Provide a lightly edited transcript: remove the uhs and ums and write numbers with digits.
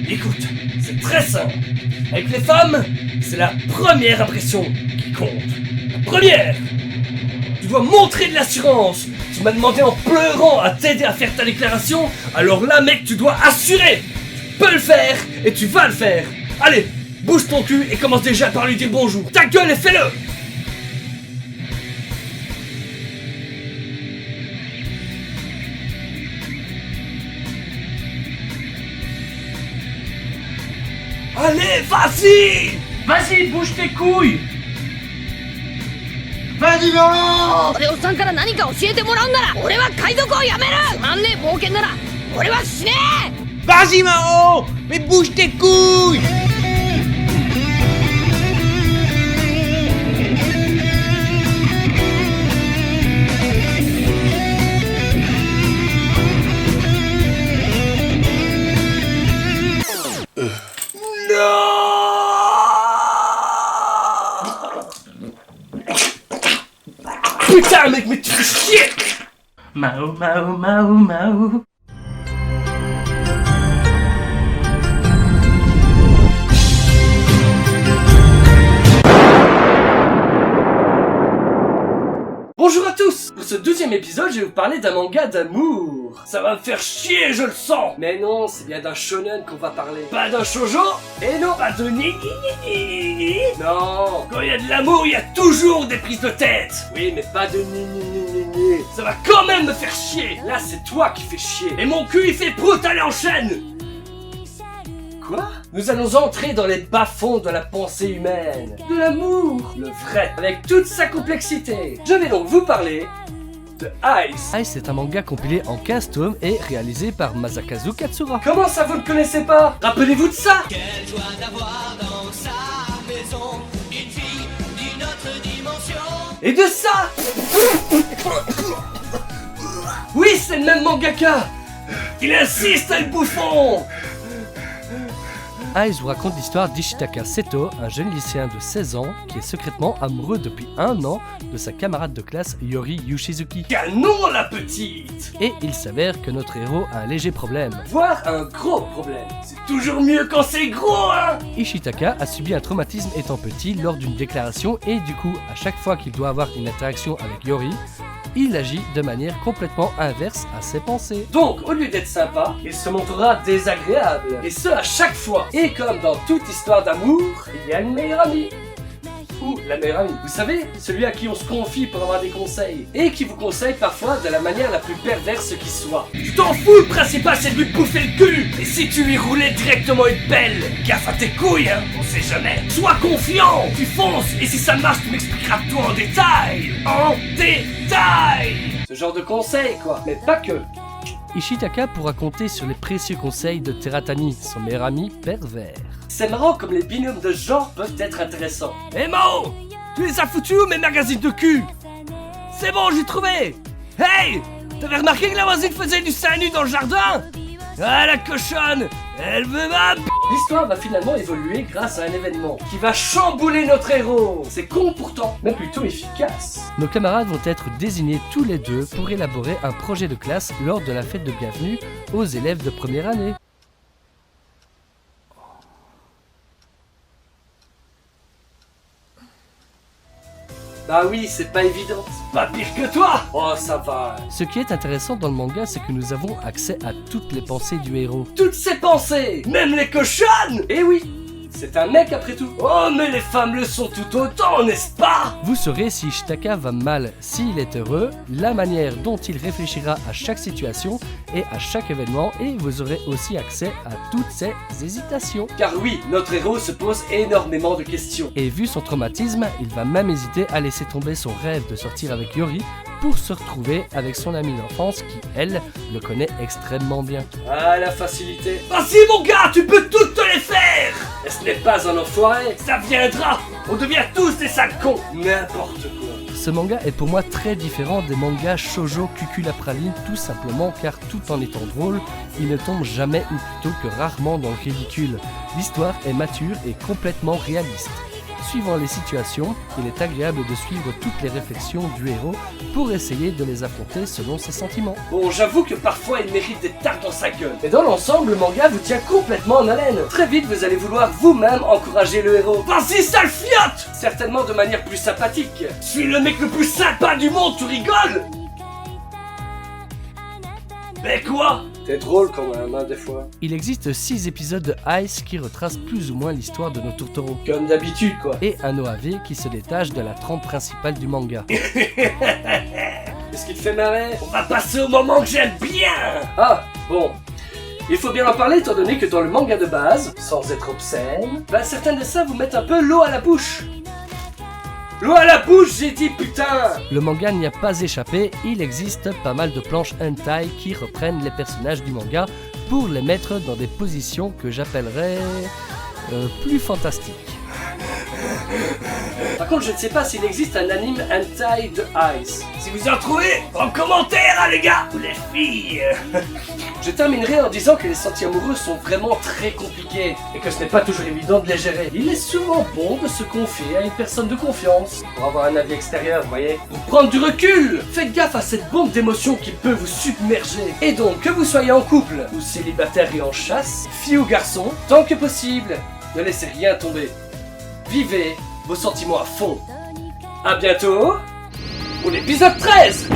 Écoute, c'est très simple. Avec les femmes, c'est la première impression qui compte. La première. Tu dois montrer de l'assurance. Tu m'as demandé en pleurant à t'aider à faire ta déclaration, alors là mec, tu dois assurer. Tu peux le faire et tu vas le faire. Allez, bouge ton cul et commence déjà par lui dire bonjour. Ta gueule et fais-le. Allez, vas-y! Vas-y, bouge tes couilles! Vas-y, Laurent! 俺おっさんから何か教えてもらうんなら俺は海賊をやめるつまんねえ冒険なら俺は死ねえ Vas-y, Mao! Mais bouge tes couilles! Putain mec, mais tu fais chier! Mao, Mao, Mao, Mao. Bonjour à tous! Pour ce 12e épisode, je vais vous parler d'un manga d'amour. Ça va me faire chier, je le sens! Mais non, c'est bien d'un shonen qu'on va parler. Pas d'un shoujo! Et non, pas de ni. Non! Quand il y a de l'amour, il y a toujours des prises de tête! Oui, mais pas de ni. Ça va quand même me faire chier! Là, c'est toi qui fais chier! Et mon cul, il fait prout, allez, enchaîne! Quoi? Nous allons entrer dans les bas-fonds de la pensée humaine, de l'amour, le vrai, avec toute sa complexité. Je vais donc vous parler de Ice. Ice est un manga compilé en 15 tomes et réalisé par Masakazu Katsura. Comment ça vous ne connaissez pas? Rappelez-vous de ça? Quelle joie d'avoir dans sa maison une fille d'une autre dimension. Et de ça? Oui, c'est le même mangaka. Il insiste à le bouffon. Ice vous raconte l'histoire d'Ishitaka Seto, un jeune lycéen de 16 ans qui est secrètement amoureux depuis 1 an de sa camarade de classe Yori Yoshizuki. Canon la petite. Et il s'avère que notre héros a un léger problème. Voire un gros problème. C'est toujours mieux quand c'est gros, hein. Ishitaka a subi un traumatisme étant petit lors d'une déclaration et du coup, à chaque fois qu'il doit avoir une interaction avec Yori, il agit de manière complètement inverse à ses pensées. Donc, au lieu d'être sympa, il se montrera désagréable. Et ce, à chaque fois. Et comme dans toute histoire d'amour, il y a une meilleure amie. Ou la meilleure amie. Vous savez, celui à qui on se confie pour avoir des conseils. Et qui vous conseille parfois de la manière la plus perverse qui soit. Tu t'en fous, le principal c'est de lui bouffer le cul. Et si tu lui roulais directement une pelle, gaffe à tes couilles, hein, on sait jamais. Sois confiant, tu fonces, et si ça marche, tu m'expliqueras tout en détail. En détail. Ce genre de conseils, quoi. Mais pas que. Ishitaka pourra compter sur les précieux conseils de Teratani, son meilleur ami pervers. C'est marrant comme les binômes de genre peuvent être intéressants. Hé Mao! Tu les as foutus où mes magazines de cul? C'est bon, j'ai trouvé! Hey! T'avais remarqué que la voisine faisait du sein nu dans le jardin? Ah la cochonne! Elle veut ma b... L'histoire va finalement évoluer grâce à un événement qui va chambouler notre héros. C'est con pourtant, mais plutôt efficace. Nos camarades vont être désignés tous les deux pour élaborer un projet de classe lors de la fête de bienvenue aux élèves de première année. Bah oui, c'est pas évident. Pas pire que toi! Oh, ça va. Ce qui est intéressant dans le manga, c'est que nous avons accès à toutes les pensées du héros. Toutes ses pensées, même les cochonnes! Eh oui, c'est un mec après tout. Oh, mais les femmes le sont tout autant, n'est-ce pas? Vous saurez si Ishitaka va mal, s'il est heureux, la manière dont il réfléchira à chaque situation et à chaque événement, et vous aurez aussi accès à toutes ses hésitations. Car oui, notre héros se pose énormément de questions. Et vu son traumatisme, il va même hésiter à laisser tomber son rêve de sortir avec Yori pour se retrouver avec son amie d'enfance qui, elle, le connaît extrêmement bien. Ah, la facilité. Vas-y mon gars, tu peux toutes te les faire! Et ce n'est pas un enfoiré, ça viendra! On devient tous des sales cons! N'importe quoi. Ce manga est pour moi très différent des mangas shoujo cuculapraline, tout simplement car tout en étant drôle, il ne tombe jamais ou plutôt que rarement dans le ridicule. L'histoire est mature et complètement réaliste. suivant les situations, il est agréable de suivre toutes les réflexions du héros pour essayer de les affronter selon ses sentiments. Bon, j'avoue que parfois il mérite des tartes dans sa gueule. Mais dans l'ensemble, le manga vous tient complètement en haleine. Très vite, vous allez vouloir vous-même encourager le héros. Vas-y, sale fiotte! Certainement de manière plus sympathique. Je suis le mec le plus sympa du monde, tu rigoles? Mais quoi? T'es drôle quand même, hein, des fois. Il existe 6 épisodes de Ice qui retracent plus ou moins l'histoire de nos tourtereaux. Comme d'habitude, quoi. Et un OAV qui se détache de la trame principale du manga. Qu'est-ce qui te fait marrer? On va passer au moment que j'aime bien! Ah, bon. Il faut bien en parler étant donné que dans le manga de base, sans être obscène, certains dessins vous mettent un peu l'eau à la bouche. L'eau à la bouche, j'ai dit, putain! Le manga n'y a pas échappé, il existe pas mal de planches hentai qui reprennent les personnages du manga pour les mettre dans des positions que j'appellerais plus fantastiques. Par contre, je ne sais pas s'il existe un anime hentai de Ice. Si vous en trouvez, en commentaire, hein, les gars! Ou les filles! Je terminerai en disant que les sentiments amoureux sont vraiment très compliqués et que ce n'est pas toujours évident de les gérer. Il est souvent bon de se confier à une personne de confiance pour avoir un avis extérieur, vous voyez. Pour prendre du recul, faites gaffe à cette bombe d'émotions qui peut vous submerger. Et donc, que vous soyez en couple ou célibataire et en chasse, fille ou garçon, tant que possible, ne laissez rien tomber. Vivez vos sentiments à fond. À bientôt pour l'épisode 13.